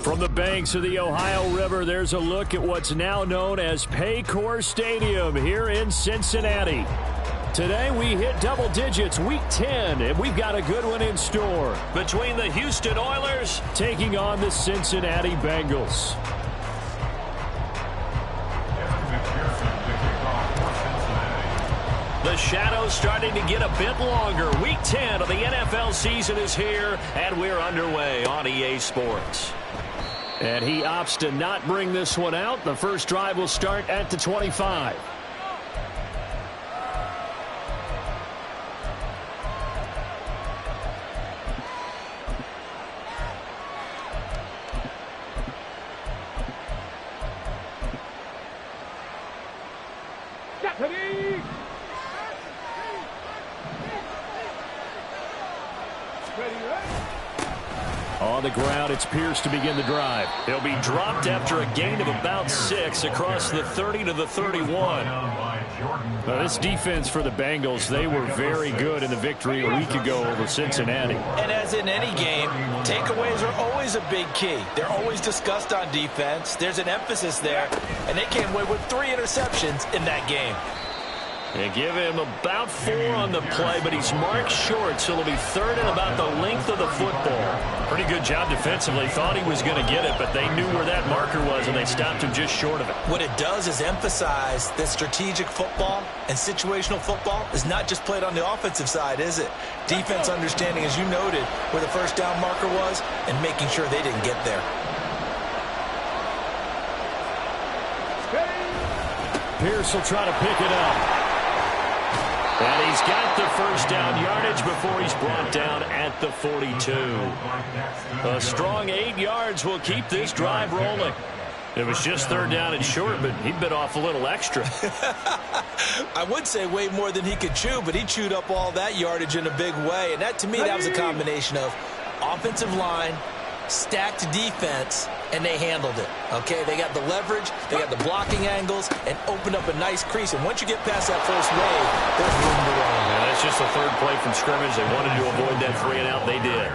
From the banks of the Ohio River, there's a look at what's now known as Paycor Stadium here in Cincinnati. Today we hit double digits, week 10, and we've got a good one in store between the Houston Oilers taking on the Cincinnati Bengals. The shadow's starting to get a bit longer. Week 10 of the NFL season is here, and we're underway on EA Sports. And he opts to not bring this one out. The first drive will start at the 25. On the ground, it's Pierce to begin the drive. He'll be dropped after a gain of about 6 across the 30 to the 31. This defense for the Bengals, they were very good in the victory a week ago over Cincinnati. And as in any game, takeaways are always a big key. They're always discussed on defense. There's an emphasis there, and they came away with 3 interceptions in that game. They give him about 4 on the play, but he's marked short, so it'll be third and about the length of the football. Pretty good job defensively. Thought he was going to get it, but they knew where that marker was, and they stopped him just short of it. What it does is emphasize that strategic football and situational football is not just played on the offensive side, is it? Defense understanding, as you noted, where the first down marker was and making sure they didn't get there. Pierce will try to pick it up. And he's got the first down yardage before he's brought down at the 42. A strong 8 yards will keep this drive rolling. It was just third down and short, but he bit off a little extra. I would say way more than he could chew, but he chewed up all that yardage in a big way. And that, to me, that was a combination of offensive line, stacked defense, and they handled it. Okay, they got the leverage, they got the blocking angles, and opened up a nice crease. And once you get past that first wave, there's room to run. Yeah, that's just the third play from scrimmage. They wanted to avoid that 3 and out. They did.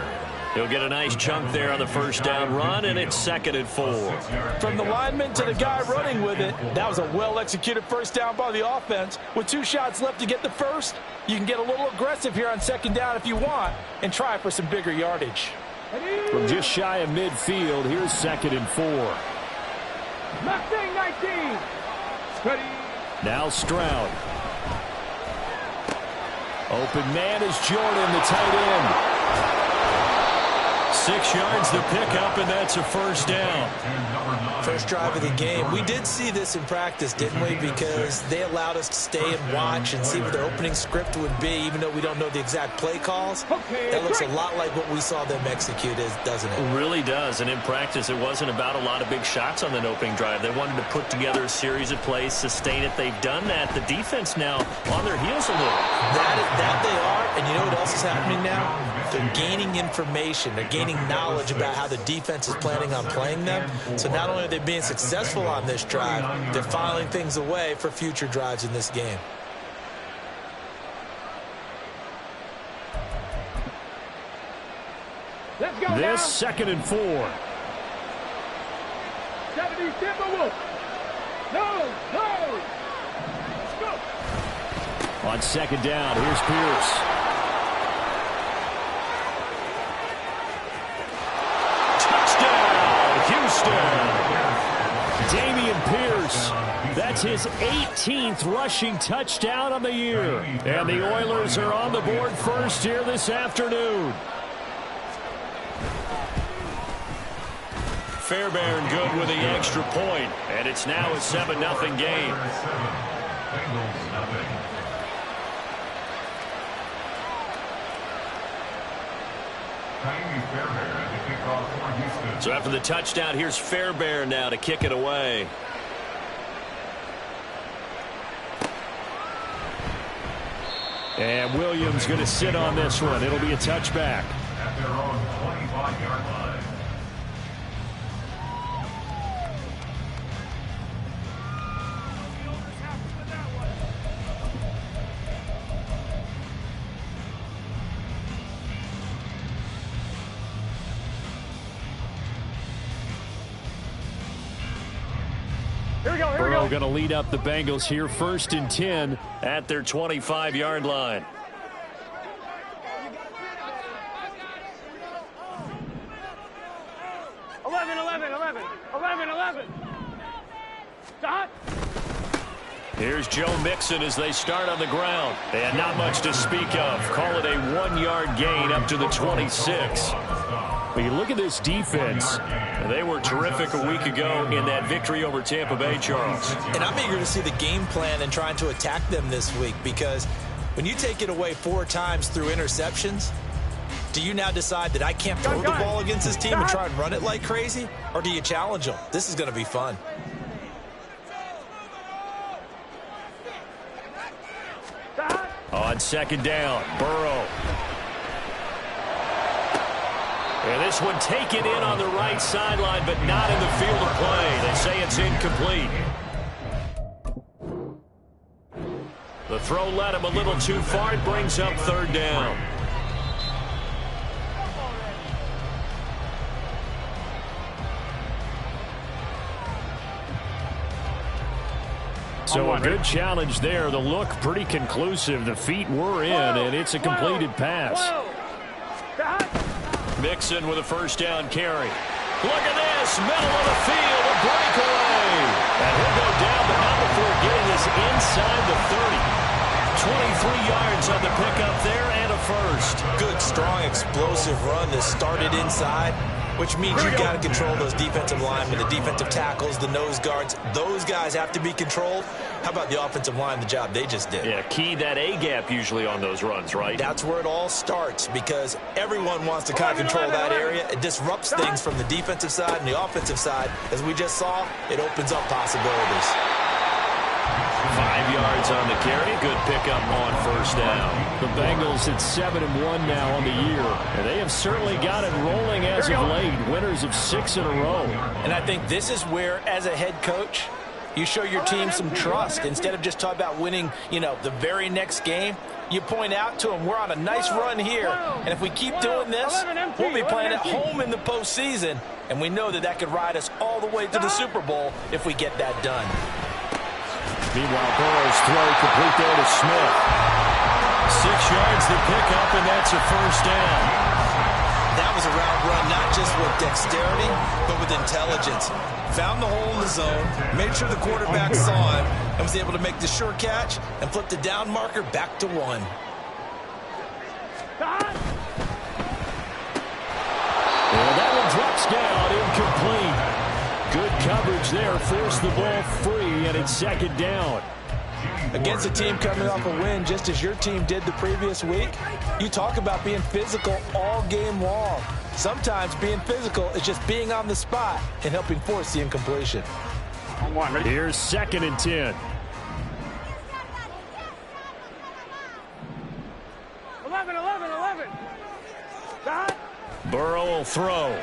He'll get a nice chunk there on the first down run, and it's 2nd and 4. From the lineman to the guy running with it, that was a well-executed first down by the offense. With 2 shots left to get the first, you can get a little aggressive here on 2nd down if you want and try for some bigger yardage. From just shy of midfield, here's 2nd and 4. Mustang 19. Steady. Now Stroud. Open man is Jordan, the tight end. 6 yards the pickup, and that's a first down. First drive of the game. We did see this in practice, didn't we? Because they allowed us to stay and watch and see what their opening script would be, even though we don't know the exact play calls. That looks a lot like what we saw them execute, doesn't it? It really does. And in practice, it wasn't about a lot of big shots on that opening drive. They wanted to put together a series of plays, sustain it. They've done that. The defense now on their heels a little. That they are. And you know what else is happening now? They're gaining information. They're gaining knowledge about how the defense is planning on playing them. So not only are they being successful on this drive, they're filing things away for future drives in this game. Let's go this now. 2nd and 4. 70 Timberwolves. No. Let's go. On 2nd down, here's Pierce. Dameon Pierce, that's his 18th rushing touchdown on the year. And the Oilers are on the board first here this afternoon. Fairbairn good with the extra point, and it's now a 7-0 game. So after the touchdown, here's Fairbairn now to kick it away. And Williams going to sit on this one. It'll be a touchback. At their own 25-yard line. Burrow going to lead up the Bengals here, 1st and 10 at their 25-yard line. Here's Joe Mixon as they start on the ground. And not much to speak of. Call it a 1-yard gain up to the 26. But you look at this defense. They were terrific a week ago in that victory over Tampa Bay, Charles. And I'm eager to see the game plan and trying to attack them this week, because when you take it away 4 times through interceptions, do you now decide that I can't throw the ball against this team and try and run it like crazy? Or do you challenge them? This is going to be fun. On 2nd down, Burrow. And this one taken in on the right sideline, but not in the field of play. They say it's incomplete. The throw led him a little too far. It brings up 3rd down. So a good challenge there. The look pretty conclusive. The feet were in, and it's a completed pass. Mixon with a 1st down carry. Look at this, middle of the field, a breakaway. And he'll go down, but not before getting this inside the 30. 23 yards on the pickup there and a 1st. Good, strong, explosive run that started inside, which means you've got to control those defensive linemen, the defensive tackles, the nose guards. Those guys have to be controlled. How about the offensive line, the job they just did? Yeah, key that A-gap usually on those runs, right? That's where it all starts, because everyone wants to kind of control that area. It disrupts things from the defensive side and the offensive side. As we just saw, it opens up possibilities. 5 yards on the carry. Good pickup on 1st down. The Bengals at 7-1 now on the year. And they have certainly got it rolling as of late. Winners of 6 in a row. And I think this is where, as a head coach, you show your team some trust. Instead of just talking about winning, the very next game, you point out to them, we're on a nice run here. And if we keep doing this, we'll be playing at home in the postseason. And we know that that could ride us all the way to the Super Bowl if we get that done. Meanwhile, Burrow's throw complete there to Smith. 6 yards to pick up, and that's a 1st down. That was a route run, not just with dexterity, but with intelligence. Found the hole in the zone, made sure the quarterback saw him, and was able to make the sure catch and flip the down marker back to 1. Well, that one drops down, incomplete. Good coverage there, forced the ball free, and it's 2nd down. Against a team coming off a win, just as your team did the previous week, you talk about being physical all game long. Sometimes being physical is just being on the spot and helping force the incompletion. Here's 2nd and 10. 11. Burrow will throw.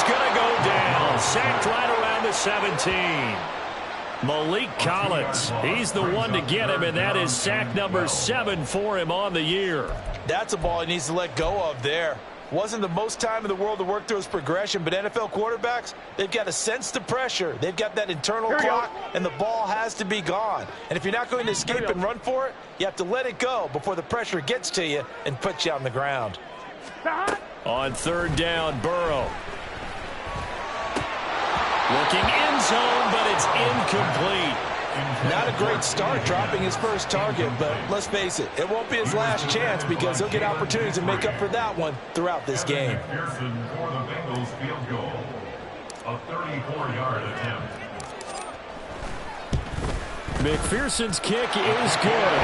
Going to go down. Sacked right around the 17. Malik Collins. He's the one to get him, and that is sack number 7 for him on the year. That's a ball he needs to let go of there. Wasn't the most time in the world to work through his progression, but NFL quarterbacks, they've got to sense the pressure. They've got that internal clock, and the ball has to be gone. And if you're not going to escape and run for it, you have to let it go before the pressure gets to you and puts you on the ground. On 3rd down, Burrow. Looking end zone, but it's incomplete. Not a great start dropping his first target, but let's face it, it won't be his last chance because he'll get opportunities to make up for that one throughout this game. McPherson for the Bengals field goal. A 34-yard attempt. McPherson's kick is good.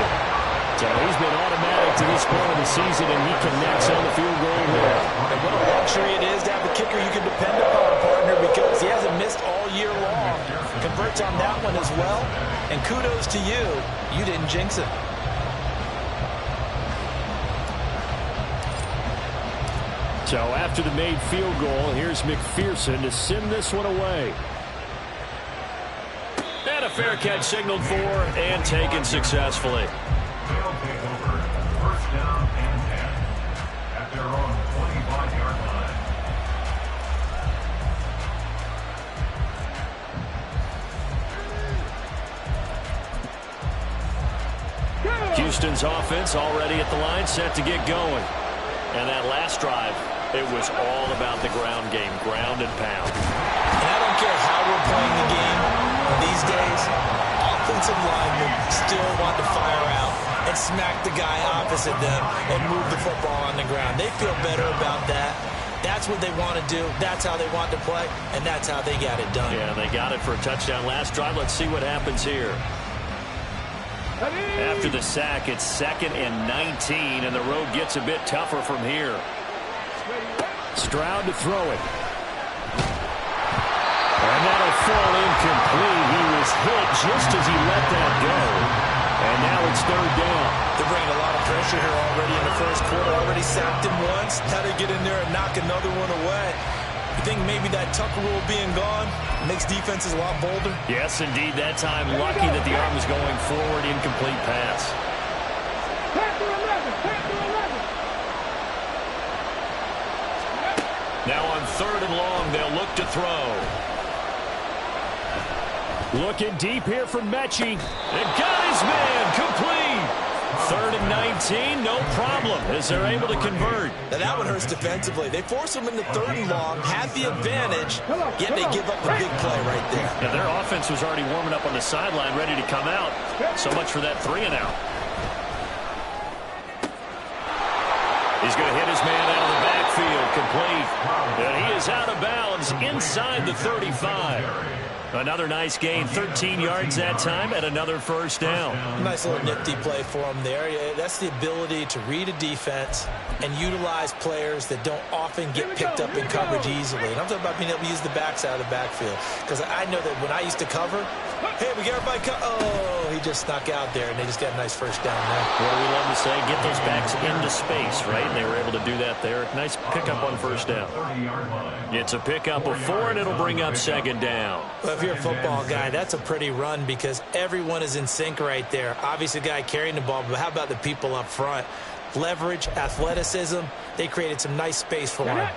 So he's been automatic to this point of the season, and he connects on the field goal there. And what a luxury it is to have a kicker you can depend upon, partner, because he hasn't missed all year long. Converts on that one as well, and kudos to you. You didn't jinx it. So after the made field goal, here's McPherson to send this one away. And a fair catch signaled for and taken successfully. They'll take over 1st down and 10 at their own 25-yard line. Houston's offense already at the line, set to get going. And that last drive, it was all about the ground game, ground and pound. And I don't care how we're playing the game these days, offensive linemen still want to fire out and smack the guy opposite them and move the football on the ground. They feel better about that. That's what they want to do. That's how they want to play, and that's how they got it done. Yeah, they got it for a touchdown last drive. Let's see what happens here. After the sack, it's 2nd and 19, and the road gets a bit tougher from here. Stroud to throw it. And that'll fall incomplete. He was hit just as he let that go. And now it's 3rd down. They're bringing a lot of pressure here already in the first quarter. Already sacked him once. How to get in there and knock another one away. You think maybe that Tucker rule being gone makes defenses a lot bolder? Yes, indeed. That time, lucky that the arm was going forward. Incomplete pass. Now on 3rd and long, they'll look to throw. Looking deep here for Mechie. And got his man. Complete. 3rd and 19, no problem, as they're able to convert. Now that one hurts defensively. They force them into 3rd and long, have the advantage, yet they give up the big play right there. Now their offense was already warming up on the sideline, ready to come out. So much for that 3 and out. He's going to hit his man out of the backfield, complete. And he is out of bounds inside the 35. Another nice gain, 13 yards that time, and another 1st down. Nice little nifty play for him there. That's the ability to read a defense and utilize players that don't often get picked up in coverage easily. And I'm talking about being able to use the backs out of the backfield. Because I know that when I used to cover, hey, we got everybody oh, he just snuck out there, and they just got a nice 1st down there. Well, we love to say, get those backs into space, right? And they were able to do that there. Nice pickup on 1st down. It's a pickup of 4, and it'll bring up 2nd down. Well, if you're a football guy, that's a pretty run because everyone is in sync right there. Obviously, the guy carrying the ball, but how about the people up front? Leverage, athleticism, they created some nice space for him.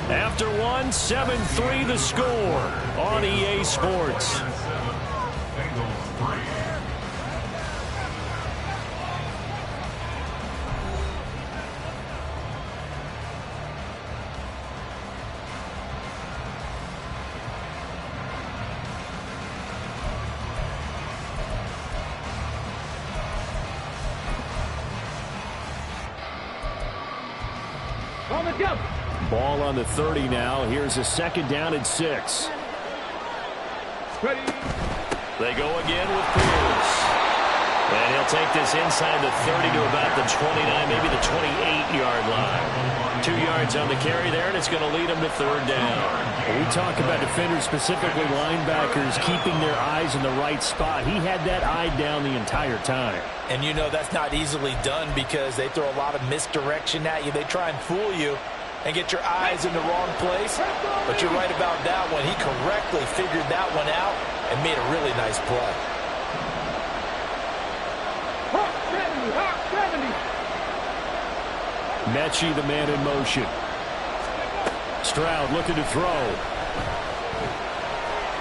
After 1, 7-3 the score on EA Sports. Ball on the 30 now. Here's a 2nd down and 6. Ready. They go again with Pierce. And he'll take this inside the 30 to about the 29, maybe the 28-yard line. 2 yards on the carry there, and it's going to lead them to 3rd down. We talk about defenders, specifically linebackers, keeping their eyes in the right spot. He had that eye down the entire time. And you know that's not easily done because they throw a lot of misdirection at you. They try and fool you and get your eyes in the wrong place. But you're right about that one. He correctly figured that one out and made a really nice play. Mechie, the man in motion. Stroud looking to throw.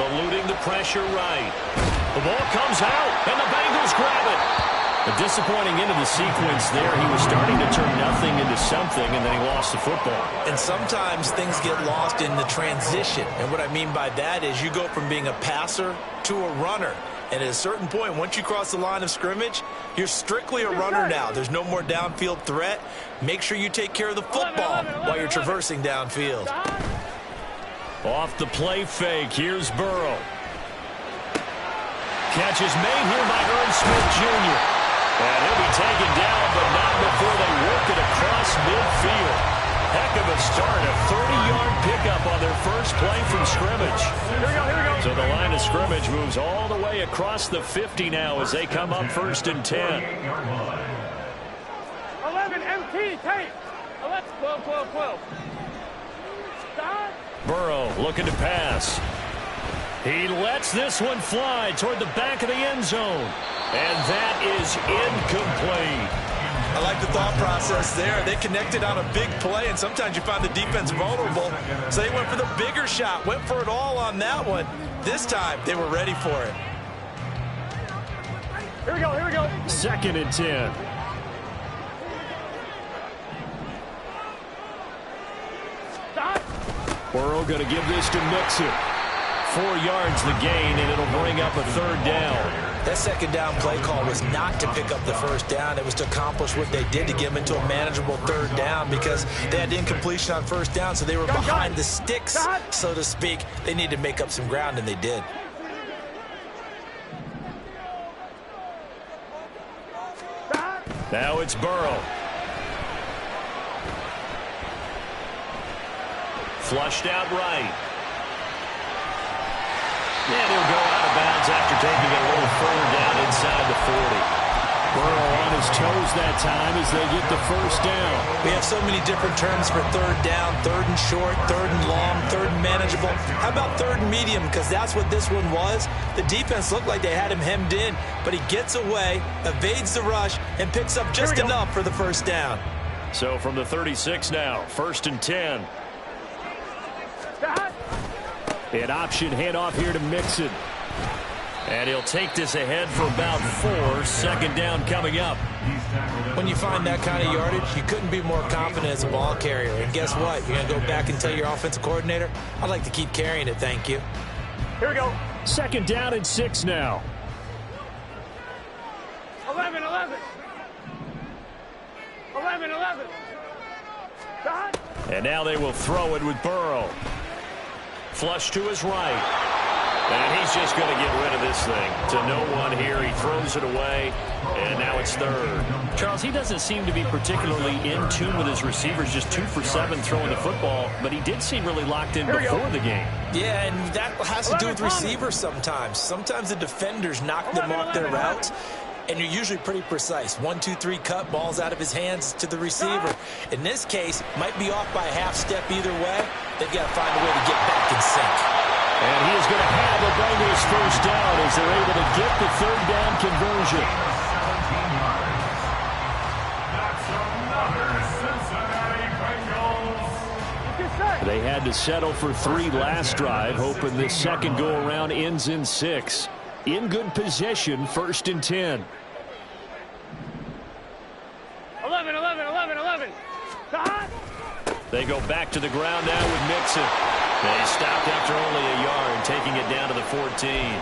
Eluding the pressure right. The ball comes out, and the Bengals grab it. A disappointing end of the sequence there. He was starting to turn nothing into something, and then he lost the football. And sometimes things get lost in the transition. And what I mean by that is you go from being a passer to a runner. And at a certain point, once you cross the line of scrimmage, you're strictly a runner now. There's no more downfield threat. Make sure you take care of the football while you're traversing downfield. Off the play fake, here's Burrow. Catch is made here by Irv Smith Jr. And he'll be taken down, but not before they work it across midfield. Heck of a start, a 30-yard pickup on their first play from scrimmage. Here we go. So the line of scrimmage moves all the way across the 50 now as they come up 1st and 10. 11, MT, tape. 11, 12. Stop. Burrow looking to pass. He lets this one fly toward the back of the end zone. And that is incomplete. I like the thought process there. They connected on a big play, and sometimes you find the defense vulnerable. So they went for the bigger shot, went for it all on that one. This time, they were ready for it. Here we go, here we go. 2nd and 10. Stop. Burrow going to give this to Mixon. 4 yards the gain, and it'll bring up a 3rd down. That 2nd down play call was not to pick up the 1st down. It was to accomplish what they did, to get them into a manageable 3rd down, because they had incompletion on 1st down, so they were behind the sticks, so to speak. They needed to make up some ground, and they did. Now it's Burrow. Flushed out right. And he'll go out of bounds after taking it a little further down inside the 40. Burrow on his toes that time as they get the 1st down. We have so many different terms for 3rd down: 3rd and short, 3rd and long, 3rd and manageable. How about 3rd and medium? Because that's what this one was. The defense looked like they had him hemmed in, but he gets away, evades the rush, and picks up just enough for the 1st down. So from the 36 now, 1st and 10. Stop. An option handoff here to Mixon. And he'll take this ahead for about 4. 2nd down coming up. When you find that kind of yardage, you couldn't be more confident as a ball carrier. And guess what? You're going to go back and tell your offensive coordinator, I'd like to keep carrying it, thank you. Here we go. 2nd down and 6 now. 11, 11. 11, 11. Stop. And now they will throw it with Burrow. Flush to his right. And he's just going to get rid of this thing. To no one here. He throws it away. And now it's 3rd. Charles, he doesn't seem to be particularly in tune with his receivers. Just 2 for 7 throwing the football. But he did seem really locked in before the game. Yeah, and that has to do with receivers sometimes. Sometimes the defenders knock them off their routes, and you're usually pretty precise. 1, 2, 3 cut, balls out of his hands to the receiver. In this case, might be off by a half step either way. They've got to find a way to get back in sync. And he is going to have the Bengals 1st down as they're able to get the 3rd down conversion. That's another Cincinnati Bengals. They had to settle for 3 last drive, hoping this second go-around ends in 6. In good position, 1st and 10. 11, 11, 11, 11. Stop. They go back to the ground now with Mixon. They stopped after only a yard, taking it down to the 14.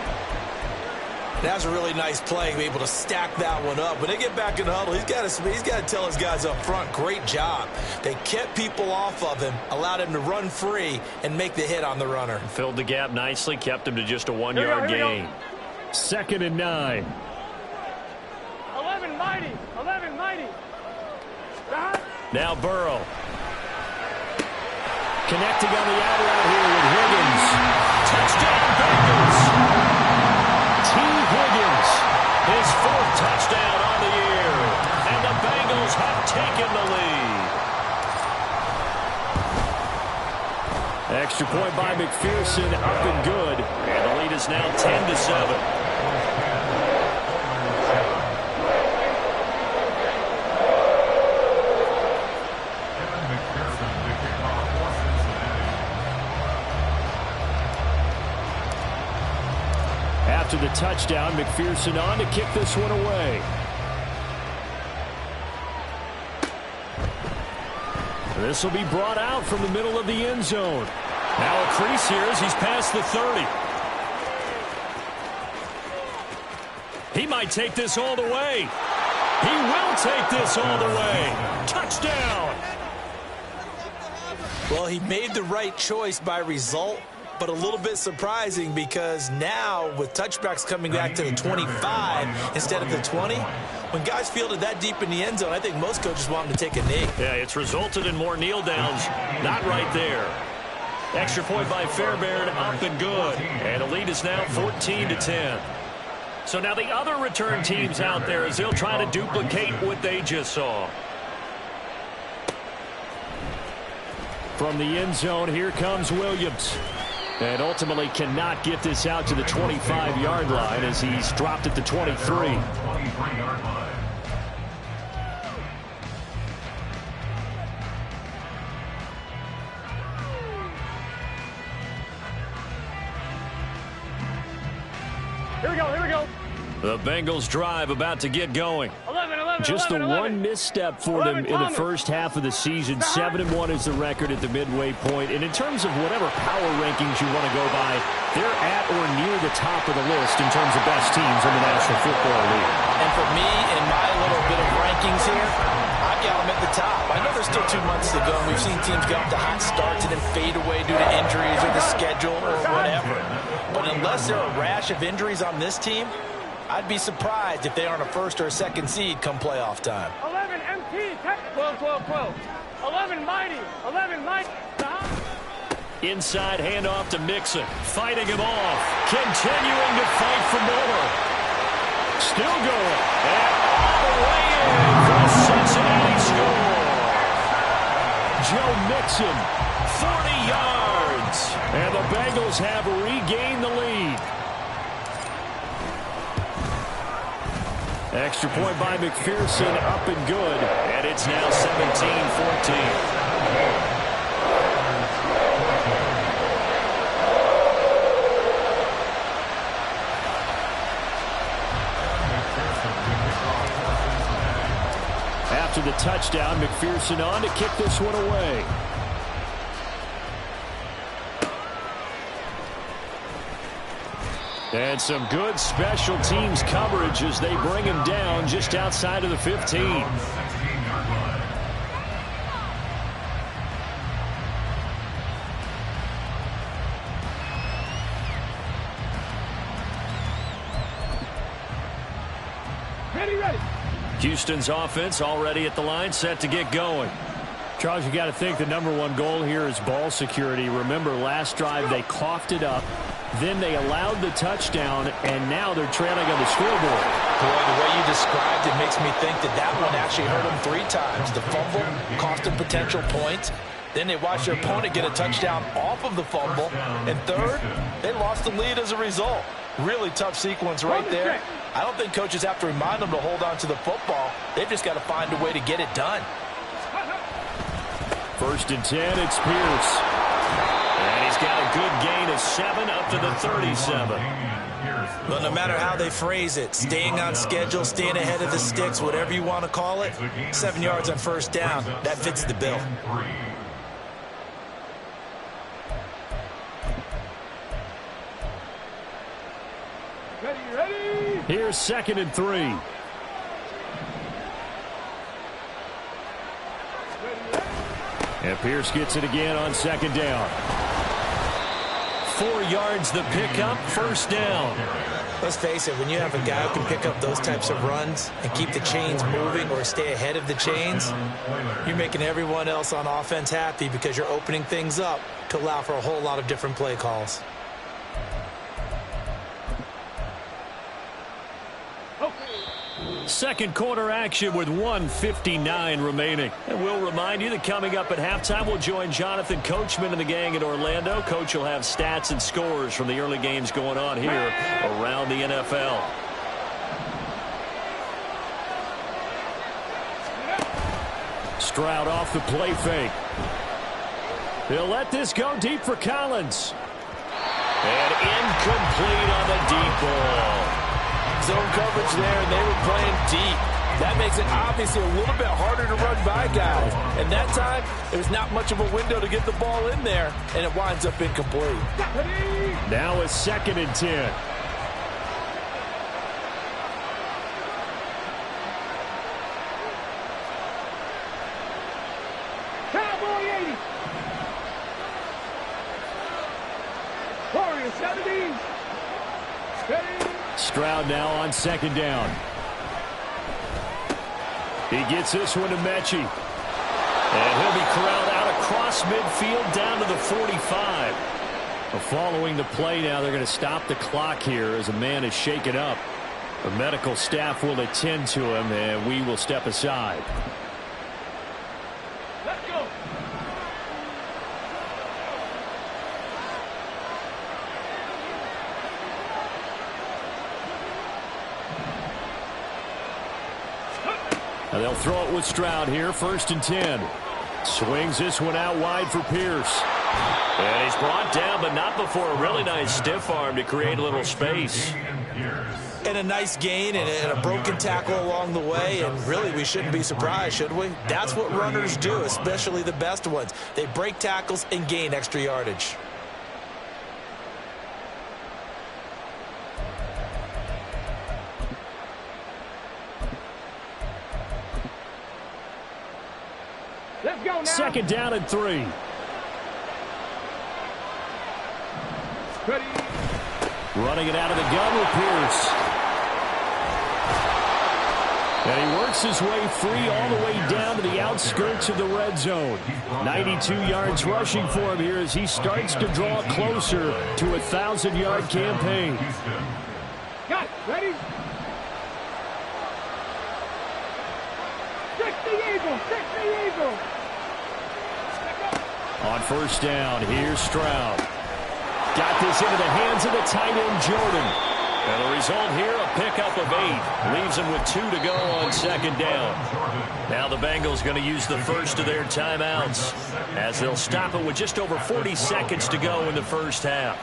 That was a really nice play, be able to stack that one up. When they get back in the huddle, he's got to tell his guys up front, great job. They kept people off of him, allowed him to run free, and make the hit on the runner. Filled the gap nicely, kept him to just a 1-yard gain. 2nd and 9. 11, mighty. 11, mighty. Stop. Now Burrow. Connecting on the out route here with Higgins. Touchdown Bengals. T. Higgins, his 4th touchdown on the year. And the Bengals have taken the lead. Extra point by McPherson, up and good. And the lead is now 10-7. After the touchdown, McPherson on to kick this one away. This will be brought out from the middle of the end zone. Now a crease here as he's past the 30. He might take this all the way. He will take this all the way. Touchdown! Well, he made the right choice by result, but a little bit surprising because now with touchbacks coming back to the 25 instead of the 20, when guys fielded that deep in the end zone, I think most coaches want them to take a knee. Yeah, it's resulted in more kneel downs. Not right there. Extra point by Fairbairn, up and good. And the lead is now 14-10. So now the other return teams out there as they'll try to duplicate what they just saw. From the end zone, here comes Williams. And ultimately cannot get this out to the 25-yard line as he's dropped at the 23. Here we go, here we go. The Bengals drive about to get going. 11. Just 11, the 11. one misstep for them in the first half of the season. 7-1 is the record at the midway point. And in terms of whatever power rankings you want to go by, they're at or near the top of the list in terms of best teams in the National Football League. And for me, in my little bit of rankings here, I've got them at the top. I know there's still 2 months to go, and we've seen teams get off to hot starts and then fade away due to injuries or the schedule or whatever. But unless there are a rash of injuries on this team, I'd be surprised if they aren't a first or a second seed come playoff time. 11 MT, 12. 11 mighty, 11 mighty. Inside handoff to Mixon. Fighting him off. Continuing to fight for more. Still going. And all the way in for a Cincinnati score. Joe Mixon, 40 yards. And the Bengals have regained the lead. Extra point by McPherson, up and good. And it's now 17-14. After the touchdown, McPherson on to kick this one away. And some good special teams coverage as they bring him down just outside of the 15. Ready. Houston's offense already at the line, set to get going. Charles, you got to think the #1 goal here is ball security. Remember, last drive they coughed it up. Then they allowed the touchdown, and now they're trailing on the scoreboard. Boy, the way you described it makes me think that one actually hurt them 3 times. The fumble cost them potential points. Then they watched their opponent get a touchdown off of the fumble. And third, they lost the lead as a result. Really tough sequence right there. I don't think coaches have to remind them to hold on to the football. They've just got to find a way to get it done. 1st and 10, it's Pierce. And he's got a good gain of 7 up to the 37. But no matter how they phrase it, staying on schedule, staying ahead of the sticks, whatever you want to call it, 7 yards on 1st down, that fits the bill. Ready. Here's 2nd and 3. And Pierce gets it again on 2nd down. 4 yards the pickup, 1st down. Let's face it, when you have a guy who can pick up those types of runs and keep the chains moving or stay ahead of the chains, you're making everyone else on offense happy because you're opening things up to allow for a whole lot of different play calls. Second quarter action with 1:59 remaining. And we'll remind you that coming up at halftime, we'll join Jonathan Coachman and the gang in Orlando. Coach will have stats and scores from the early games going on here around the NFL. Stroud off the play fake. He'll let this go deep for Collins. And incomplete on the deep ball. Zone coverage there, and they were playing deep. That makes it obviously a little bit harder to run by guys. And that time, there's not much of a window to get the ball in there, and it winds up incomplete. Now a 2nd and 10. Cowboy 80. Warrior 70. Ready. Stroud now on 2nd down. He gets this one to Mechie. And he'll be corralled out across midfield down to the 45. Following the play now, they're going to stop the clock here as a man is shaken up. The medical staff will attend to him, and we will step aside. Let's go. And they'll throw it with Stroud here, 1st and 10. Swings this one out wide for Pierce. And he's brought down, but not before a really nice stiff arm to create a little space. And a nice gain and a broken tackle along the way, and really we shouldn't be surprised, should we? That's what runners do, especially the best ones. They break tackles and gain extra yardage. Let's go now. Second down and 3. Ready. Running it out of the gun with Pierce. And he works his way free all the way down to the outskirts of the red zone. 92 yards rushing for him here as he starts to draw closer to a 1,000-yard campaign. Got it. Ready? 60 Eagles. 60 Eagles. On first down, here's Stroud. Got this into the hands of the tight end, Jordan. And the result here, a pickup of 8. Leaves him with 2 to go on second down. Now the Bengals going to use the first of their timeouts as they'll stop it with just over 40 seconds to go in the first half.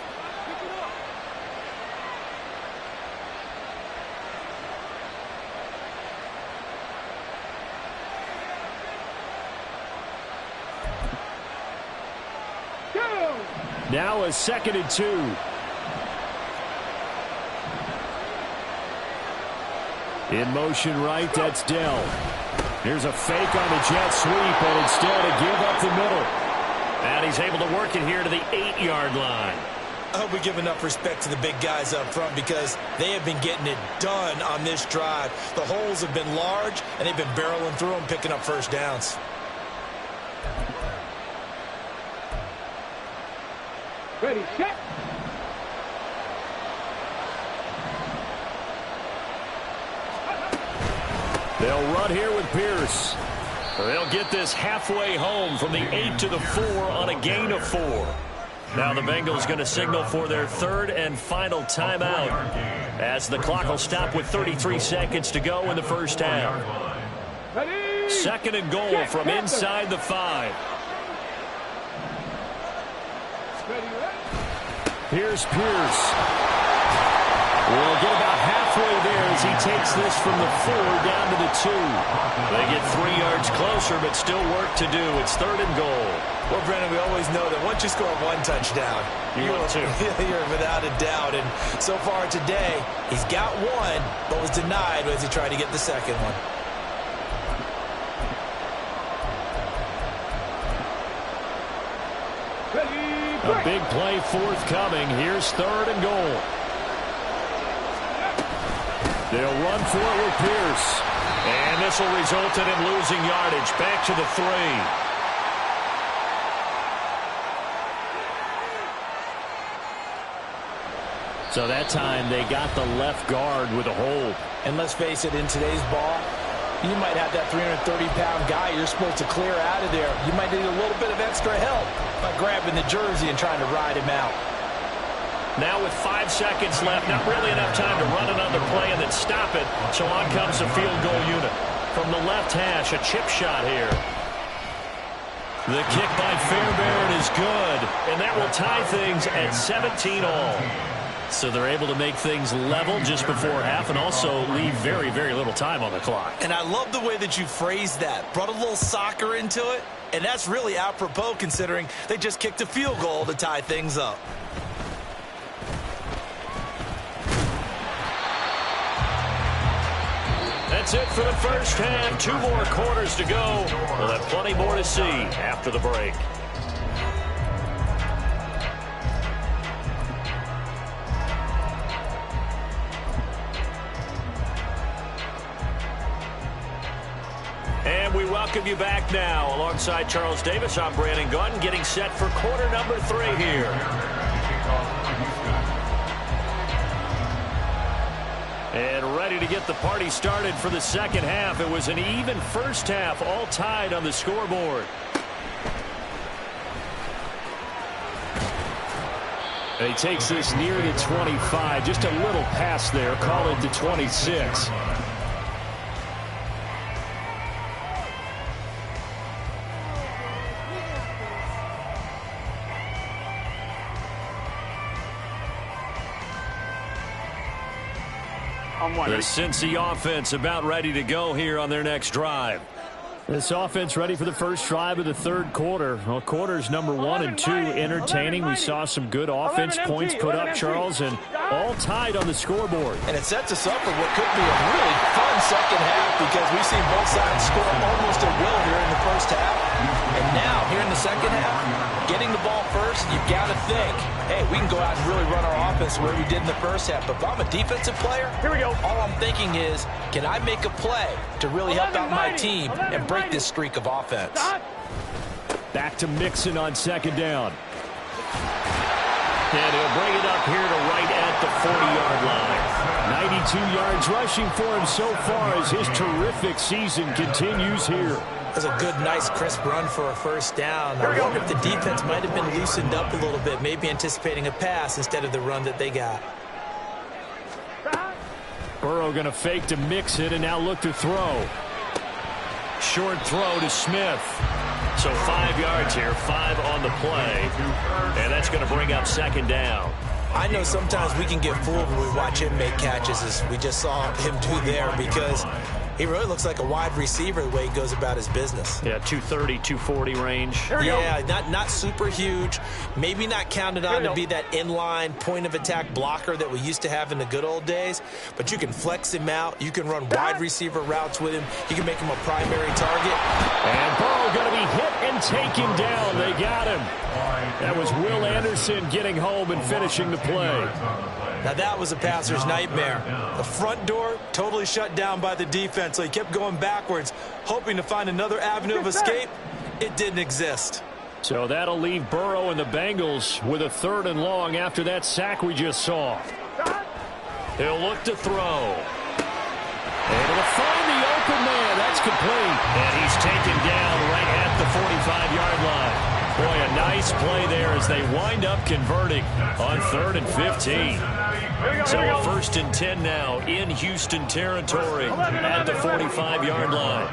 Now a 2nd and 2. In motion right, that's Dell. Here's a fake on the jet sweep, and instead a give up the middle. And he's able to work it here to the 8-yard line. I hope we give enough respect to the big guys up front because they have been getting it done on this drive. The holes have been large, and they've been barreling through them, picking up first downs. Ready, set. They'll run here with Pierce. They'll get this halfway home from the 8 to the 4 on a gain of 4. Now the Bengals going to signal for their 3rd and final timeout as the clock will stop with 33 seconds to go in the first half. Ready. 2nd and goal from inside the 5. Here's Pierce. We'll get about halfway there as he takes this from the 4 down to the 2. They get 3 yards closer, but still work to do. It's 3rd and goal. Well, Brennan, we always know that once you score 1 touchdown, you're without a doubt. And so far today, he's got 1, but was denied as he tried to get the second one. A big play forthcoming. Here's 3rd and goal. They'll run for it with Pierce. And this will result in him losing yardage. Back to the 3. So that time they got the left guard with a hold. And let's face it, in today's ball, you might have that 330-pound guy you're supposed to clear out of there. You might need a little bit of extra help by grabbing the jersey and trying to ride him out. Now with 5 seconds left, not really enough time to run another play and then stop it. So on comes the field goal unit. From the left hash, a chip shot here. The kick by Fairbairn is good, and that will tie things at 17 all. So they're able to make things level just before half and also leave very, very little time on the clock. And I love the way that you phrased that. Brought a little soccer into it, and that's really apropos considering they just kicked a field goal to tie things up. That's it for the first half. 2 more quarters to go. We'll have plenty more to see after the break. And we welcome you back now. Alongside Charles Davis, I'm Brandon Gunn, getting set for quarter number 3 here. And ready to get the party started for the second half. It was an even first half, all tied on the scoreboard. And he takes this near the 25. Just a little pass there. Call it the 26. The Cincy offense about ready to go here on their next drive. This offense ready for the first drive of the third quarter. Well, quarters number 1 and 2 entertaining. We saw some good offense points put up, Charles, and all tied on the scoreboard. And it sets us up for what could be a really fun second half because we've seen both sides score almost at will here in the first half. And now, here in the second half, getting the ball first, you've got to think, hey, we can go out and really run our offense the way we did in the first half. But if I'm a defensive player, here we go. All I'm thinking is, can I make a play to really help out my team and break this streak of offense? Back to Mixon on second down. And he'll bring it up here to right at the 40-yard line. 92 yards rushing for him so far as his terrific season continues here. That's a good, nice, crisp run for a first down. I wonder if the defense might have been loosened up a little bit, maybe anticipating a pass instead of the run that they got. Burrow going to fake to Mixon and now look to throw. Short throw to Smith. So 5 yards here, 5 on the play. And that's going to bring up second down. I know sometimes we can get fooled when we watch him make catches, as we just saw him do there, because he really looks like a wide receiver the way he goes about his business. Yeah, 230, 240 range. Yeah, not super huge. Maybe not counted on to be that inline point-of-attack blocker that we used to have in the good old days. But you can flex him out. You can run wide receiver routes with him. You can make him a primary target. And Burrow going to be hit and taken down. They got him. That was Will Anderson getting home and finishing the play. Now that was a passer's nightmare. The front door totally shut down by the defense, so he kept going backwards, hoping to find another avenue of escape. It didn't exist. So that'll leave Burrow and the Bengals with a 3rd and long after that sack we just saw. He'll look to throw. Able to find the open man. That's complete. And he's taken down right at the 45-yard line. Boy, a nice play there as they wind up converting on 3rd and 15. So a 1st and 10 now in Houston territory at the 45-yard line.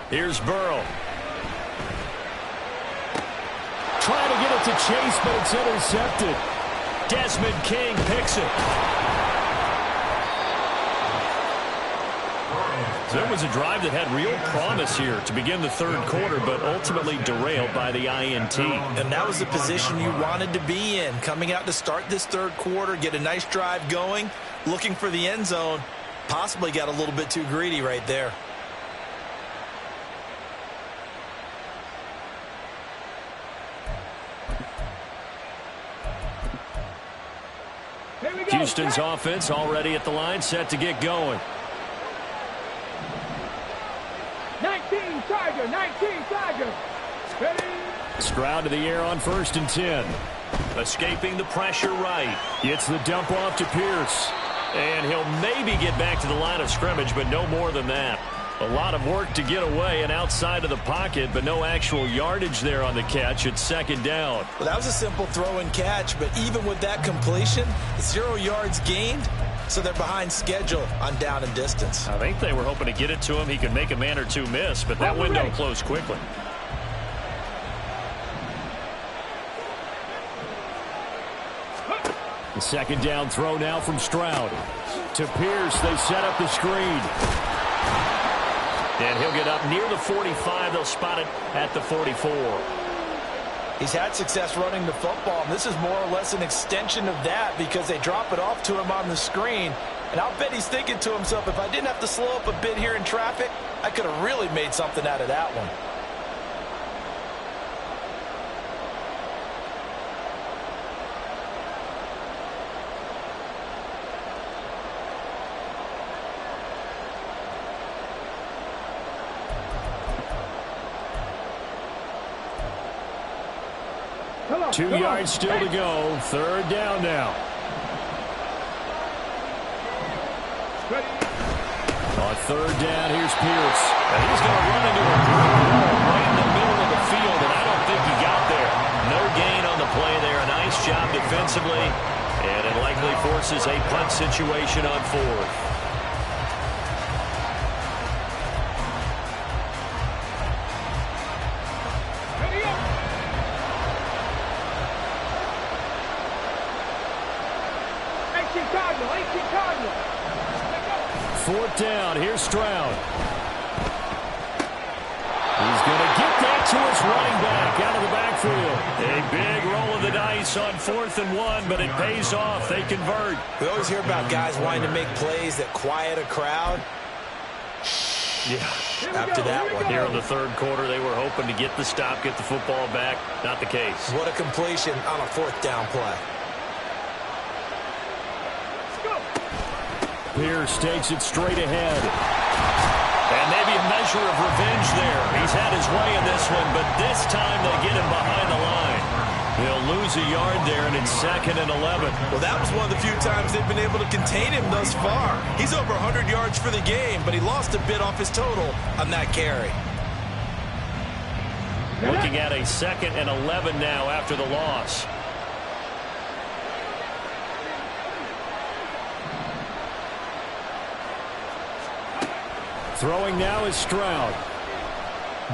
Here's Burrow. Trying to get it to Chase, but it's intercepted. Desmond King picks it. So it was a drive that had real promise here to begin the third quarter, but ultimately derailed by the INT. And that was the position you wanted to be in, coming out to start this third quarter, get a nice drive going, looking for the end zone. Possibly got a little bit too greedy right there. Houston's offense already at the line, set to get going. 19 Chargers. Ready. Stroud to the air on 1st and 10. Escaping the pressure right. Gets the dump off to Pierce. And he'll maybe get back to the line of scrimmage, but no more than that. A lot of work to get away and outside of the pocket, but no actual yardage there on the catch. It's 2nd down. Well, that was a simple throw and catch, but even with that completion, 0 yards gained, so they're behind schedule on down and distance. I think they were hoping to get it to him. He could make a man or two miss, but that window closed quickly. The 2nd down throw now from Stroud. To Pierce, they set up the screen. And he'll get up near the 45. They'll spot it at the 44. He's had success running the football, and this is more or less an extension of that because they drop it off to him on the screen. And I'll bet he's thinking to himself, if I didn't have to slow up a bit here in traffic, I could have really made something out of that one. Two yards still to go. 3rd down now. On 3rd down, here's Pierce. And he's going to run into a brick wall right in the middle of the field, and I don't think he got there. No gain on the play there. A nice job defensively, and it likely forces a punt situation on 4th. 4th down. Here's Stroud. He's going to get that to his running back out of the backfield. A big roll of the dice on 4th and 1, but it pays off. They convert. We always hear about guys wanting to make plays that quiet a crowd. Yeah. After that one. Here in the 3rd quarter, they were hoping to get the stop, get the football back. Not the case. What a completion on a 4th down play. Pierce takes it straight ahead. And maybe a measure of revenge there. He's had his way in this one, but this time they get him behind the line. He'll lose a yard there, and it's 2nd and 11. Well, that was one of the few times they've been able to contain him thus far. He's over 100 yards for the game, but he lost a bit off his total on that carry. Looking at a 2nd and 11 now after the loss. Throwing now is Stroud.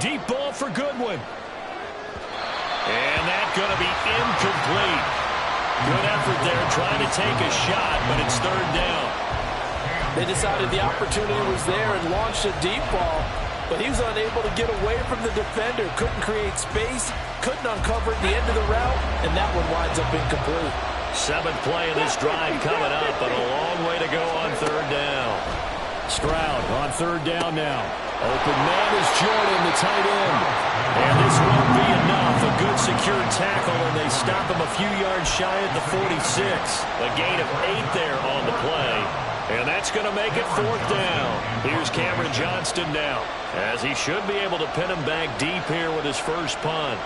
Deep ball for Goodwin. And that's going to be incomplete. Good effort there trying to take a shot, but it's 3rd down. They decided the opportunity was there and launched a deep ball, but he was unable to get away from the defender. Couldn't create space, couldn't uncover at the end of the route, and that one winds up incomplete. 7th play of this drive coming up, but a long way to go on 3rd down. Stroud on 3rd down now. Open man is Jordan, the tight end. And this won't be enough. A good secure tackle, and they stop him a few yards shy at the 46. A gain of 8 there on the play. And that's going to make it 4th down. Here's Cameron Johnston now, as he should be able to pin him back deep here with his first punt.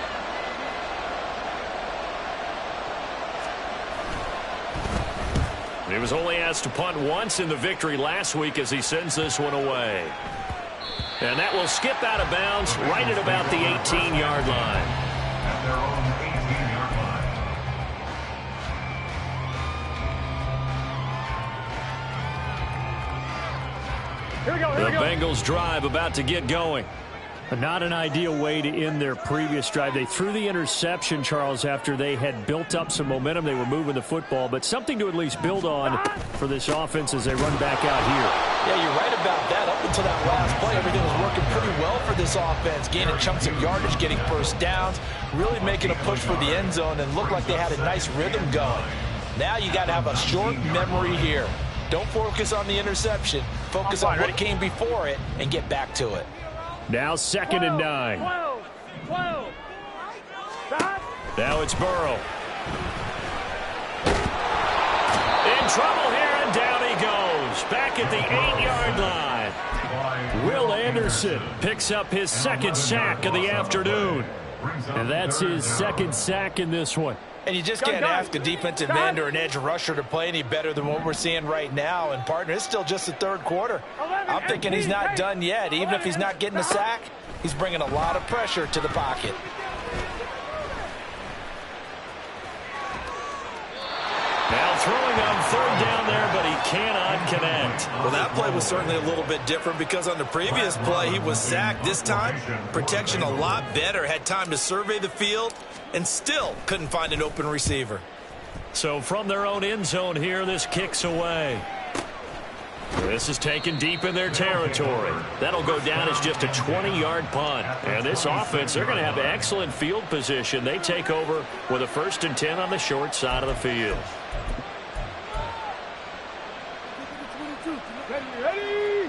He was only asked to punt once in the victory last week as he sends this one away. And that will skip out of bounds right at about the 18-yard line. At their own 18-yard line. Here we go, here we go. The Bengals drive about to get going. Not an ideal way to end their previous drive. They threw the interception, Charles, after they had built up some momentum. They were moving the football, but something to at least build on for this offense as they run back out here. Yeah, you're right about that. Up until that last play, everything was working pretty well for this offense, gaining chunks of yardage, getting first downs, really making a push for the end zone, and looked like they had a nice rhythm going. Now you got to have a short memory here. Don't focus on the interception. Focus on what came before it and get back to it. Now 2nd and 9. 12. Stop. Now it's Burrow. In trouble here, and down he goes. Back at the 8-yard line. Will Anderson picks up his 2nd sack of the afternoon. And that's his 2nd sack in this one. And you just can't ask a defensive end or an edge rusher to play any better than what we're seeing right now. And, partner, it's still just the 3rd quarter. I'm thinking he's not done yet. Even if he's not getting a sack, he's bringing a lot of pressure to the pocket. Now throwing on 3rd down there, but he cannot connect. Well, that play was certainly a little bit different because on the previous play he was sacked. This time, protection a lot better. Had time to survey the field and still couldn't find an open receiver. So from their own end zone here, this kicks away. This is taken deep in their territory. That'll go down as just a 20-yard punt. And this offense, they're going to have excellent field position. They take over with a 1st and 10 on the short side of the field. Ready.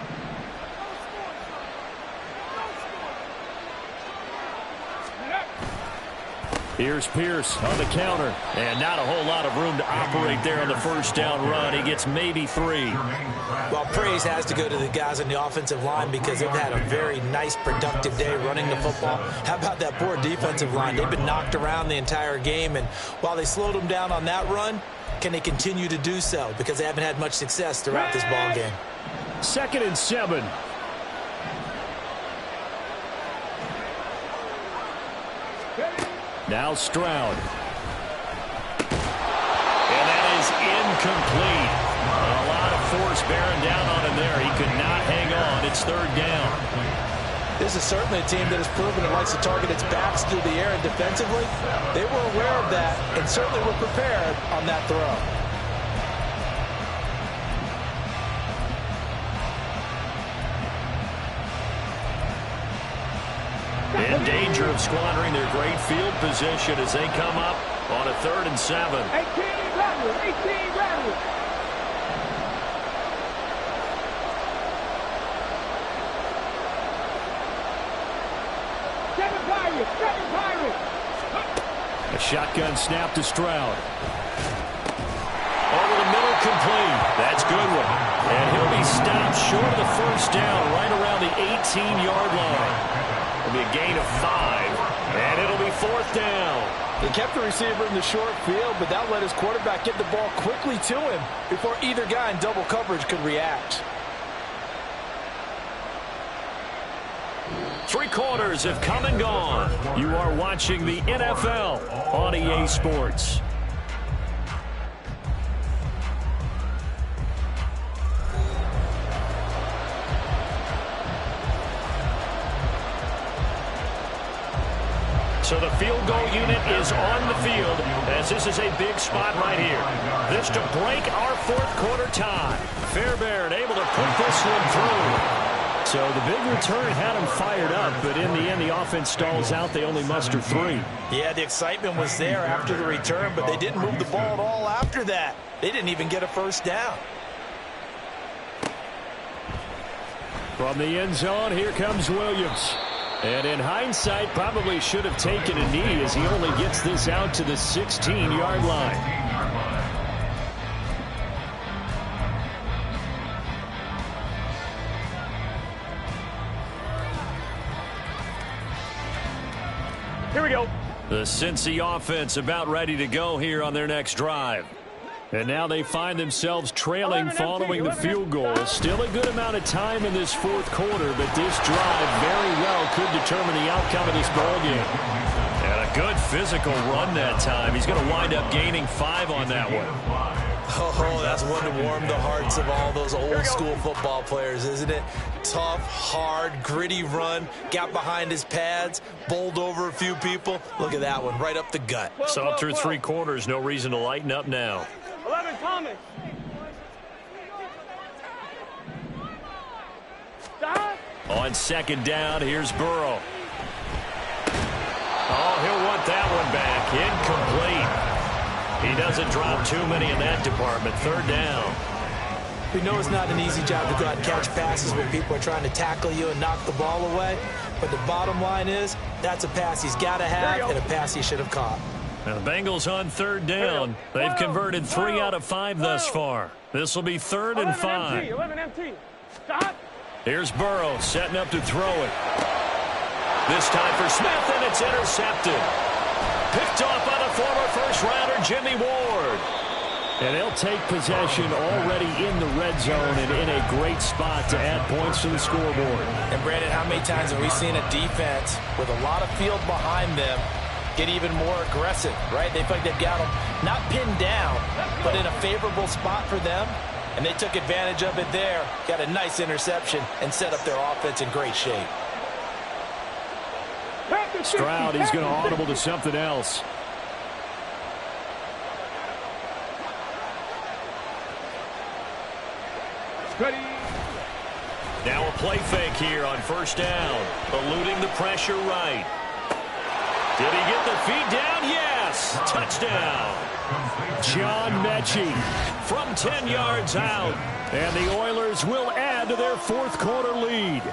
Here's Pierce on the counter. And not a whole lot of room to operate there on the 1st down run. He gets maybe 3. Well, praise has to go to the guys on the offensive line because they've had a very nice, productive day running the football. How about that poor defensive line? They've been knocked around the entire game, and while they slowed them down on that run, can they continue to do so? Because they haven't had much success throughout this ball game. 2nd and 7. Now Stroud. And that is incomplete. A lot of force bearing down on him there. He could not hang on. It's 3rd down. This is certainly a team that has proven it likes to target its backs through the air, and defensively, they were aware of that and certainly were prepared on that throw. In danger of squandering their great field position as they come up on a 3rd and 7. 18 grounded. 18 grounded. Seven Pirates. A shotgun snap to Stroud. Over the middle, complete. That's Goodwin. And he'll be stopped short of the first down right around the 18-yard line. It'll be a gain of 5, and it'll be 4th down. He kept the receiver in the short field, but that let his quarterback get the ball quickly to him before either guy in double coverage could react. 3 quarters have come and gone. You are watching the NFL on EA Sports. So the field goal unit is on the field as this is a big spot right here. This to break our 4th quarter tie. Fairbairn able to put this one through. So the big return had him fired up, but in the end the offense stalls out. They only muster 3. Yeah, the excitement was there after the return, but they didn't move the ball at all after that. They didn't even get a first down. From the end zone, here comes Williams. And in hindsight, probably should have taken a knee as he only gets this out to the 16-yard line. Here we go. The Cincy offense about ready to go here on their next drive. And now they find themselves trailing following the field goal. Still a good amount of time in this 4th quarter, but this drive very well could determine the outcome of this ballgame. And a good physical run that time. He's going to wind up gaining 5 on that one. Oh, that's one to warm the hearts of all those old school football players, isn't it? Tough, hard, gritty run, got behind his pads, bowled over a few people. Look at that one, right up the gut. So through 3 quarters, no reason to lighten up now. 11 Thomas. Stop. On 2nd down, here's Burrow. Oh, he'll want that one back. Incomplete. He doesn't drop too many in that department. 3rd down. We know it's not an easy job to go out and catch passes when people are trying to tackle you and knock the ball away. But the bottom line is, that's a pass he's got to have and a pass he should have caught. Now the Bengals on 3rd down. They've converted 3 out of 5 thus far. This will be 3rd and 5. 11 MT. Stop. Here's Burrow setting up to throw it. This time for Smith, and it's intercepted. Picked off by the former first-rounder Jimmy Ward. And they'll take possession already in the red zone and in a great spot to add points to the scoreboard. And Brandon, how many times have we seen a defense with a lot of field behind them get even more aggressive, right? They feel like they've got them not pinned down, but in a favorable spot for them, and they took advantage of it there, got a nice interception, and set up their offense in great shape. Stroud, he's going to audible to something else. Ready. Now a play fake here on 1st down, eluding the pressure right. Did he get the feet down? Yes! Touchdown! John Mechie from 10 yards out. And the Oilers will add to their 4th quarter lead.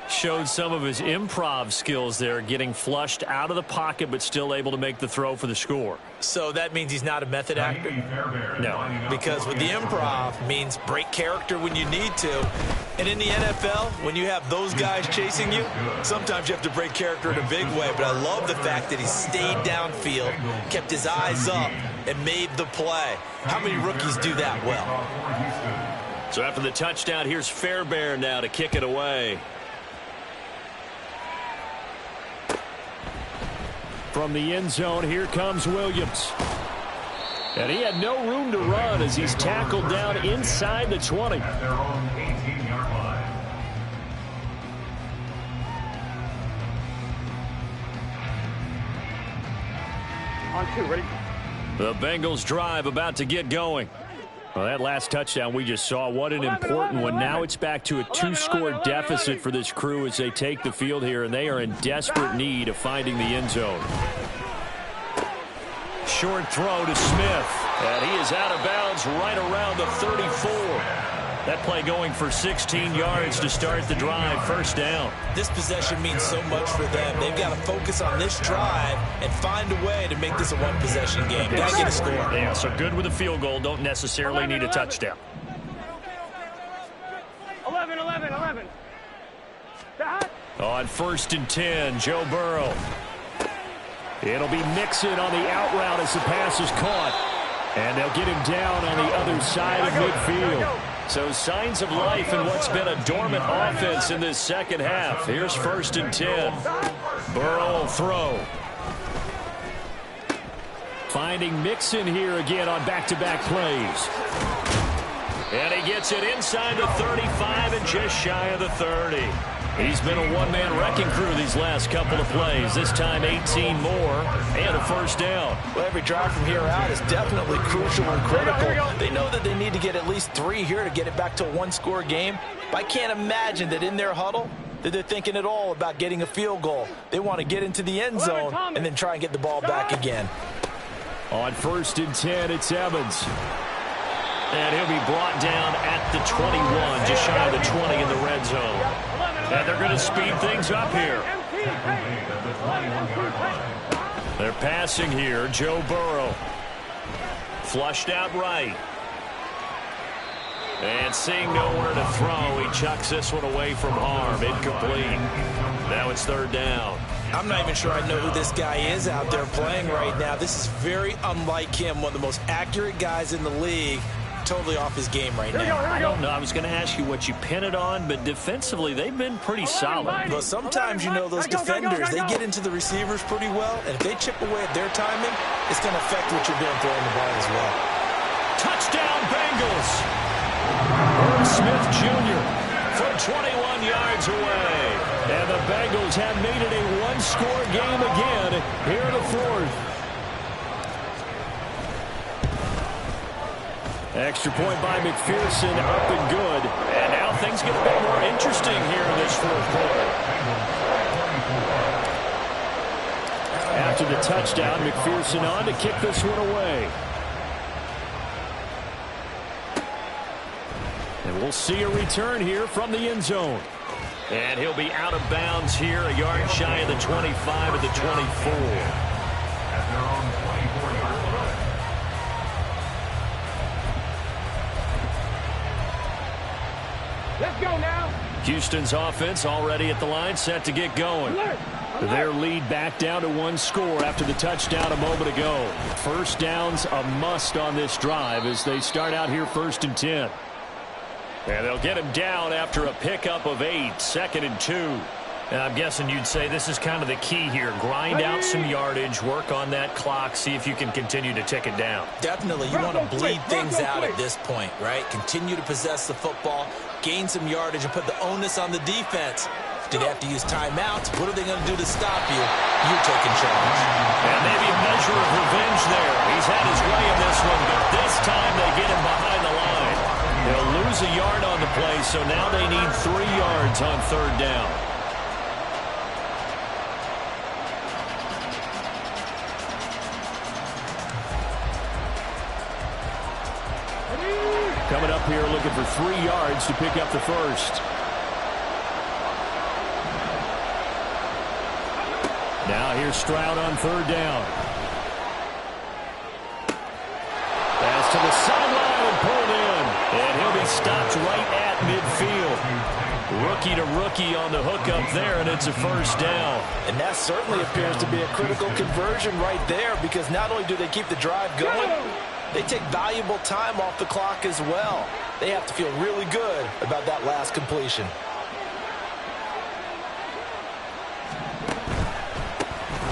Showed some of his improv skills there, getting flushed out of the pocket but still able to make the throw for the score. So that means he's not a method actor? No. Because with the improv means break character when you need to. And in the NFL, when you have those guys chasing you, sometimes you have to break character in a big way. But I love the fact that he stayed downfield, kept his eyes up, and made the play. How many rookies do that well? So after the touchdown, here's Fairbairn now to kick it away. From the end zone, here comes Williams. And he had no room to run as he's tackled down inside the 20. At their own 18-yard line. On 2, ready? The Bengals drive about to get going. Well, that last touchdown we just saw, what an important one. Now it's back to a two-score deficit for this crew as they take the field here, and they are in desperate need of finding the end zone. Short throw to Smith, and he is out of bounds right around the 34. That play going for 16 yards to start the drive. First down. This possession means so much for them. They've got to focus on this drive and find a way to make this a one-possession game. Got to get a score. Yeah, so good with a field goal. Don't necessarily need a touchdown. 11. On 1st and 10, Joe Burrow. It'll be Mixon on the out route as the pass is caught. And they'll get him down on the other side of midfield. So signs of life in what's been a dormant offense in this second half. Here's 1st and 10. Burrow will throw. Finding Mixon here again on back-to-back plays. And he gets it inside the 35 and just shy of the 30. He's been a one-man wrecking crew these last couple of plays. This time 18 more and a first down. Well, every drive from here out is definitely crucial and critical. They know that they need to get at least 3 here to get it back to a one-score game. But I can't imagine that in their huddle that they're thinking at all about getting a field goal. They want to get into the end zone and then try and get the ball back again. On 1st and 10, it's Evans. And he'll be brought down at the 21, just shy of the 20 in the red zone. And they're going to speed things up here. They're passing here. Joe Burrow. Flushed out right. And seeing nowhere to throw, he chucks this one away from harm. Incomplete. Now it's 3rd down. I'm not even sure I know who this guy is out there playing right now. This is very unlike him, one of the most accurate guys in the league. Totally off his game right now. I don't know. I was going to ask you what you pin it on, but defensively, they've been pretty solid. Well, sometimes, you know, those defenders, they get into the receivers pretty well, and if they chip away at their timing, it's going to affect what you're doing throwing the ball as well. Touchdown, Bengals! Irv Smith Jr. from 21 yards away. And the Bengals have made it a one-score game again here in the 4th. Extra point by McPherson, up and good. And now things get a bit more interesting here in this 4th quarter. After the touchdown, McPherson on to kick this one away. And we'll see a return here from the end zone. And he'll be out of bounds here, a yard shy of the 25 at the 24. At their own 24-yard line. Let's go now. Houston's offense already at the line, set to get going. Their lead back down to 1 score after the touchdown a moment ago. First down's a must on this drive as they start out here 1st and 10. And they'll get him down after a pickup of 8, 2nd and 2. And I'm guessing you'd say this is kind of the key here. Grind out some yardage, work on that clock, see if you can continue to tick it down. Definitely. You want to bleed things out at this point, right? Continue to possess the football, gain some yardage, and put the onus on the defense. Do they have to use timeouts? What are they going to do to stop you? You're taking charge. And maybe a measure of revenge there. He's had his way in this one, but this time they get him behind the line. They'll lose a yard on the play, so now they need 3 yards on 3rd down. Coming up here looking for 3 yards to pick up the first. Now here's Stroud on 3rd down. Pass to the sideline and pulled in. And he'll be stopped right at midfield. Rookie to rookie on the hook up there, and it's a first down. And that certainly appears to be a critical conversion right there, because not only do they keep the drive going, they take valuable time off the clock as well. They have to feel really good about that last completion.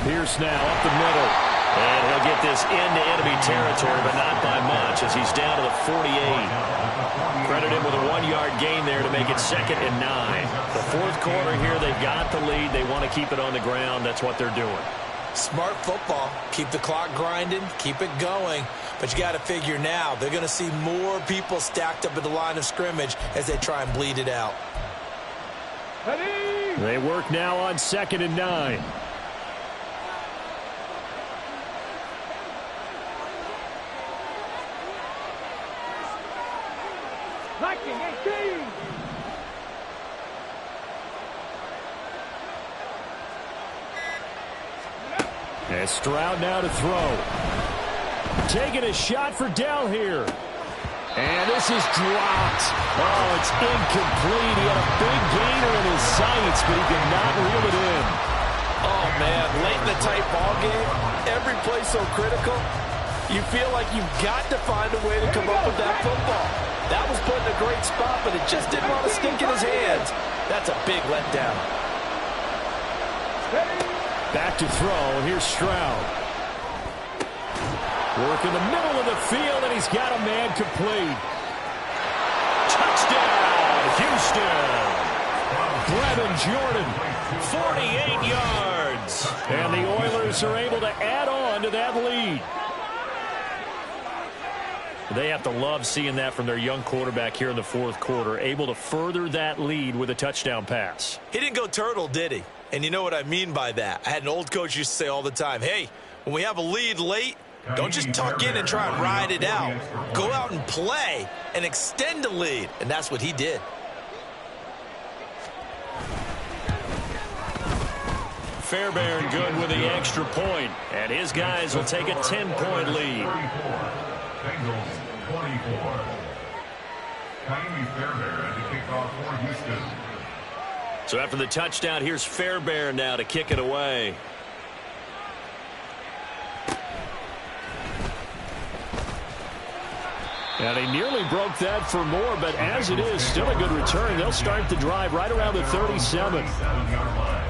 Pierce now up the middle. And he'll get this into enemy territory, but not by much as he's down to the 48. Credit him with a 1-yard gain there to make it 2nd and 9. The 4th quarter here, they've got the lead. They want to keep it on the ground. That's what they're doing. Smart football. Keep the clock grinding, keep it going. But you got to figure now, they're going to see more people stacked up at the line of scrimmage as they try and bleed it out. Ready? They work now on 2nd and 9. Liking 18. And Stroud now to throw. Taking a shot for Dell here. And this is dropped. Oh, it's incomplete. He had a big gainer in his sights, but he could not reel it in. Oh, man, late in the tight ball game, every play so critical, you feel like you've got to find a way to come up with that football. That was put in a great spot, but it just didn't want to stink in his hands. That's a big letdown. Back to throw. Here's Stroud. Work in the middle of the field, and he's got a man complete. Touchdown, Houston. Brevin Jordan. 48 yards. And the Oilers are able to add on to that lead. They have to love seeing that from their young quarterback here in the fourth quarter, able to further that lead with a touchdown pass. He didn't go turtle, did he? And you know what I mean by that. I had an old coach used to say all the time, hey, when we have a lead late, don't just tuck in and try and ride it out. Go out and play and extend the lead. And that's what he did. Fairbairn good with the extra point, and his guys will take a 10-point lead. Bengals 24. Kylie Fairbairn to kick off for Houston. So after the touchdown, here's Fairbairn now to kick it away. And he nearly broke that for more, but as it is, still a good return. They'll start the drive right around the 37. 37-yard line.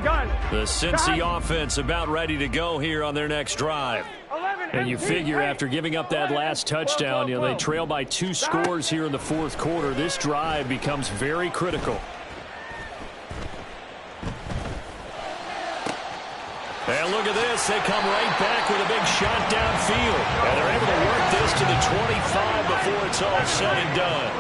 Gun. The Cincy offense about ready to go here on their next drive. 11. And you figure after giving up that last touchdown, they trail by 2 scores here in the fourth quarter. This drive becomes very critical. And look at this. They come right back with a big shot downfield. And they're able to work this to the 25 before it's all said and done.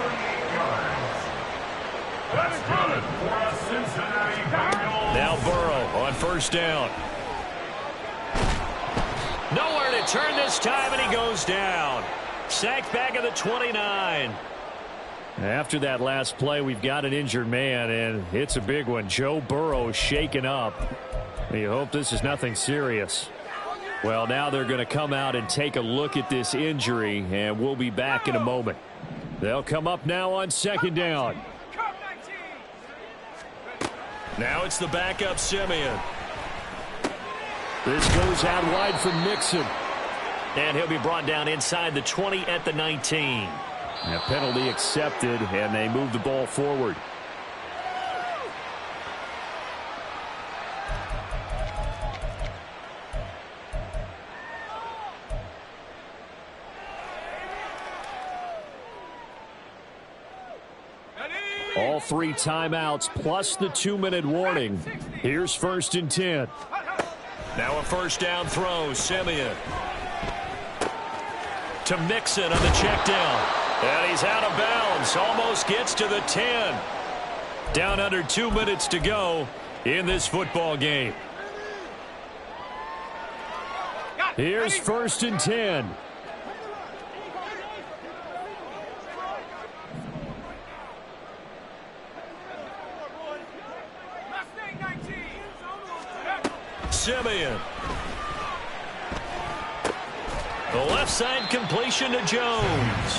Now Burrow on first down. Nowhere to turn this time, and he goes down. Sacked back at the 29. After that last play, we've got an injured man, and it's a big one. Joe Burrow shaken up. You hope this is nothing serious. Well, now they're going to come out and take a look at this injury, and we'll be back in a moment. They'll come up now on second down. Now it's the backup Simeon. This goes out wide for Mixon. And he'll be brought down inside the 20 at the 19. A penalty accepted, and they move the ball forward. All 3 timeouts plus the 2-minute warning. Here's first and 10. Now a first down throw. Simeon to Mixon on the check down. And he's out of bounds. Almost gets to the 10. Down under 2 minutes to go in this football game. Here's first and 10. Simeon. The left side completion to Jones.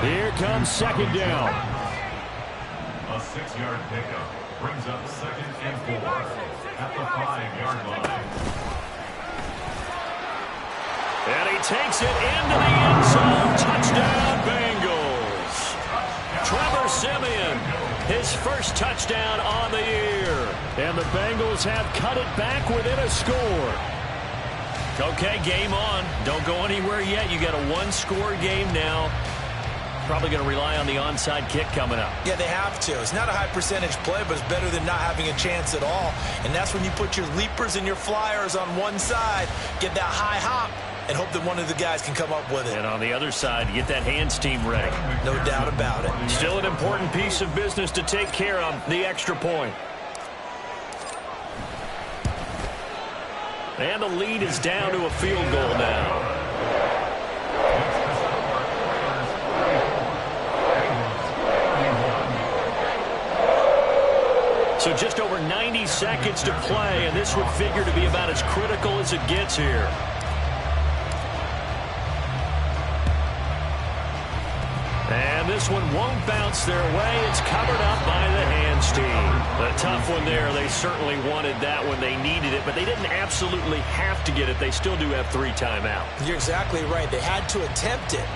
Here comes second down. A 6-yard pickup brings up 2nd and 4 at the 5-yard line. And he takes it into the end zone. Touchdown, Bengals. Trevor Simeon, his first touchdown on the year. And the Bengals have cut it back within a score. Okay, game on. Don't go anywhere yet. You got a one-score game now. Probably going to rely on the onside kick coming up. Yeah, they have to. It's not a high percentage play, but it's better than not having a chance at all. And that's when you put your leapers and your flyers on one side, get that high hop, and hope that one of the guys can come up with it. And on the other side, get that hands team ready. No doubt about it. Still an important piece of business to take care of, the extra point. And the lead is down to a field goal now. So just over 90 seconds to play, and this would figure to be about as critical as it gets here. And this one won't bounce their way. It's covered up by the hands team. A tough one there. They certainly wanted that when they needed it, but they didn't absolutely have to get it. They still do have 3 timeouts. You're exactly right. They had to attempt it.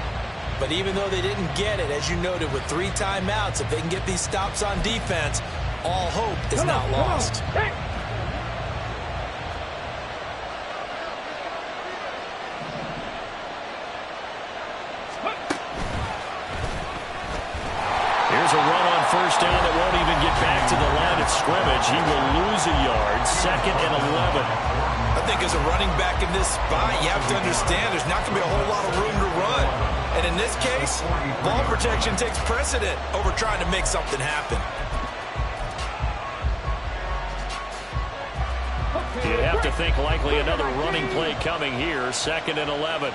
But even though they didn't get it, as you noted, with 3 timeouts, if they can get these stops on defense, all hope is not lost. Hey. Here's a run on first down that won't even get back to the line of scrimmage. He will lose a yard. 2nd and 11. I think as a running back in this spot, you have to understand there's not going to be a whole lot of room to run. And in this case, ball protection takes precedent over trying to make something happen. You'd have to think likely another running play coming here. 2nd and 11.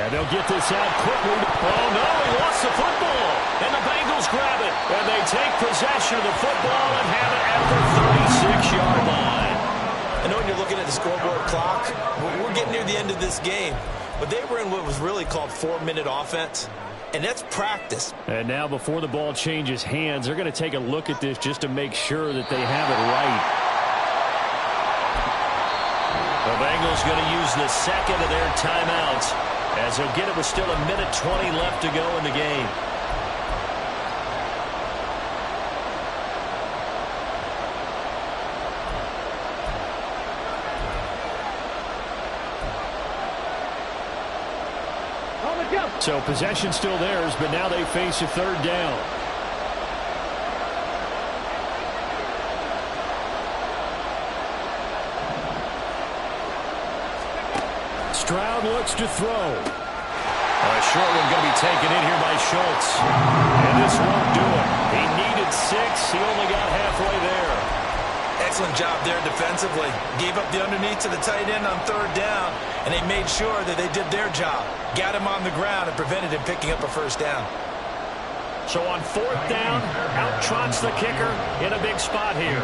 And they'll get this out quickly. Oh, no, he lost the football. And the Bengals grab it. And they take possession of the football and have it at the 36-yard line. I know when you're looking at the scoreboard clock, we're getting near the end of this game. But they were in what was really called 4-minute offense. And that's practice. And now before the ball changes hands, they're going to take a look at this just to make sure that they have it right. The Bengals going to use the 2nd of their timeouts as they'll get it with still 1:20 left to go in the game. So possession still theirs, but now they face a 3rd down. Stroud looks to throw. A short one going to be taken in here by Schultz. And this won't do it. He needed 6. He only got halfway there. Excellent job there defensively. Gave up the underneath to the tight end on 3rd down, and they made sure that they did their job. Got him on the ground and prevented him picking up a 1st down. So on 4th down, out trots the kicker in a big spot here.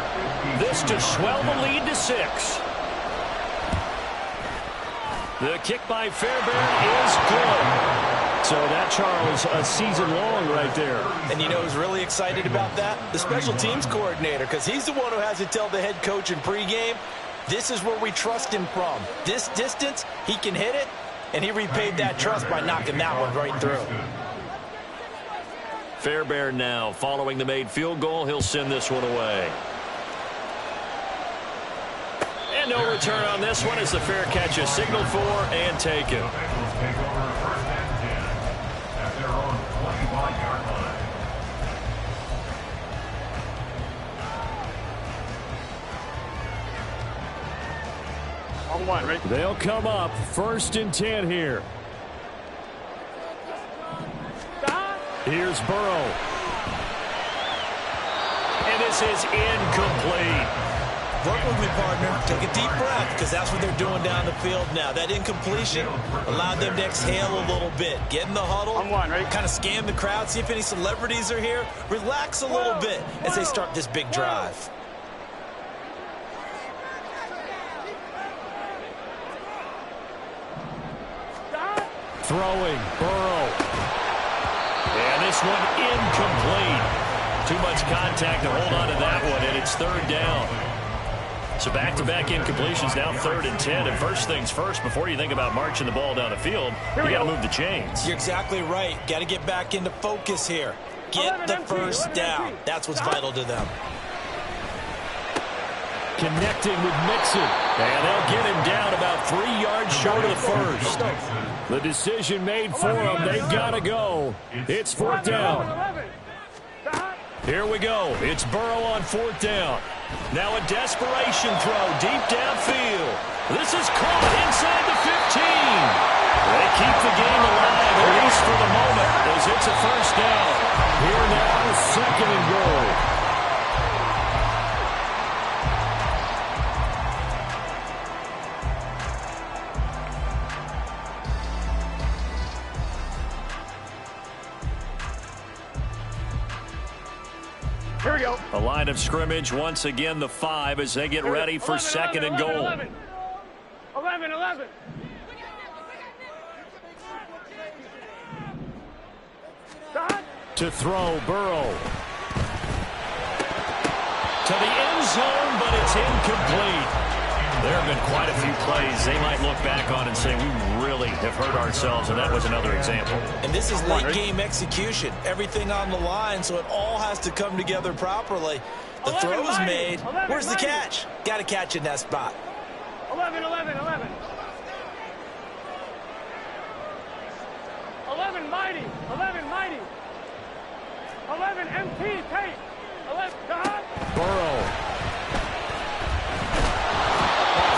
This to swell the lead to 6. The kick by Fairbairn is good. So that, Charles, a season long right there. And you know who's really excited about that? The special teams coordinator, because he's the one who has to tell the head coach in pregame, this is where we trust him from. This distance, he can hit it, and he repaid that trust by knocking that one right through. Fairbairn now following the made field goal. He'll send this one away. And no return on this one as the fair catch is signaled for and taken. They'll come up 1st and 10 here. Here's Burrow. And this is incomplete. Work with me, partner. Take a deep breath, because that's what they're doing down the field now. That incompletion allowed them to exhale a little bit. Get in the huddle, kind of scan the crowd, see if any celebrities are here. Relax a little bit as they start this big drive. Throwing, Burrow. And this one incomplete. Too much contact to hold on to that one, and it's 3rd down. So back-to-back incompletions, now 3rd and 10. And first things first, before you think about marching the ball down the field, you got to move the chains. You're exactly right. Got to get back into focus here. Get the 1st down. That's what's vital to them. connecting with Mixon. And they'll get him down about 3 yards short of the first. The decision made for them. They've got to go. It's 4th down. Here we go. It's Burrow on 4th down. Now a desperation throw deep downfield. This is caught inside the 15. They keep the game alive, at least for the moment, as it's a 1st down. Here now, 2nd and goal. Here we go. A line of scrimmage, once again, the 5 as they get ready for 2nd and goal. 11. To throw, Burrow. To the end zone, but it's incomplete. There have been quite a few plays they might look back on and say, we really have hurt ourselves, and that was another example. And this is late-game execution. Everything on the line, so it all has to come together properly. The throw is made. Where's the catch? Got to catch in that spot. 11. 11 mighty. 11 MT tape. 11 Burrow.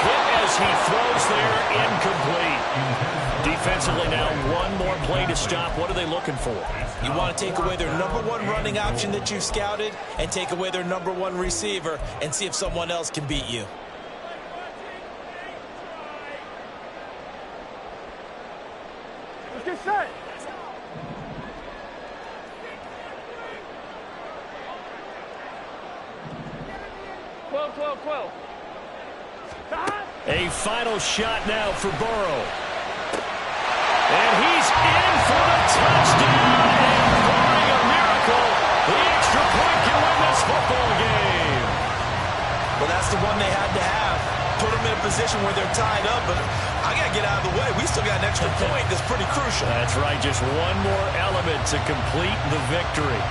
Hit as he throws there, incomplete. Defensively now, one more play to stop. What are they looking for? You want to take away their #1 running option that you've scouted and take away their #1 receiver and see if someone else can beat you. Let's get set. Twelve. A final shot now for Burrow. And he's in for the touchdown. And barring a miracle, the extra point can win this football game. Well, that's the one they had to have. Put them in a position where they're tied up, but I got to get out of the way. We still got an extra point that's pretty crucial. That's right, just one more element to complete the victory.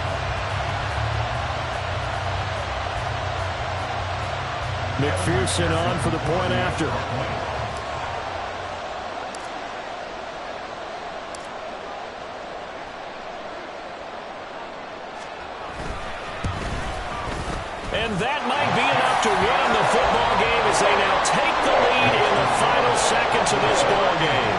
McPherson on for the point after. And that might be enough to win the football game as they now take the lead in the final seconds of this ball game.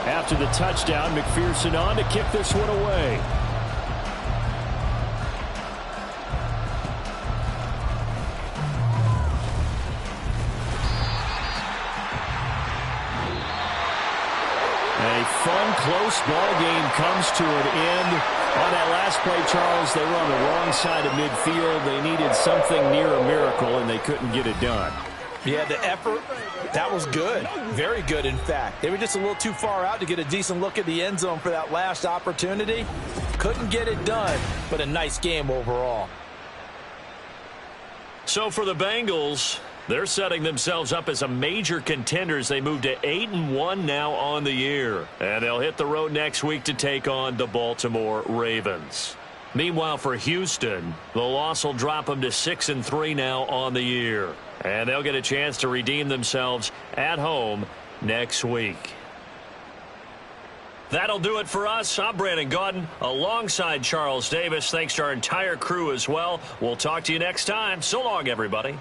After the touchdown, McPherson on to kick this one away. A fun, close ball game comes to an end. On that last play, Charles, they were on the wrong side of midfield. They needed something near a miracle, and they couldn't get it done. Yeah, the effort, that was good. Very good, in fact. They were just a little too far out to get a decent look at the end zone for that last opportunity. Couldn't get it done, but a nice game overall. So for the Bengals, they're setting themselves up as a major contender as they move to 8-1 now on the year. And they'll hit the road next week to take on the Baltimore Ravens. Meanwhile, for Houston, the loss will drop them to 6-3 now on the year. And they'll get a chance to redeem themselves at home next week. That'll do it for us. I'm Brandon Gaudin alongside Charles Davis. Thanks to our entire crew as well. We'll talk to you next time. So long, everybody.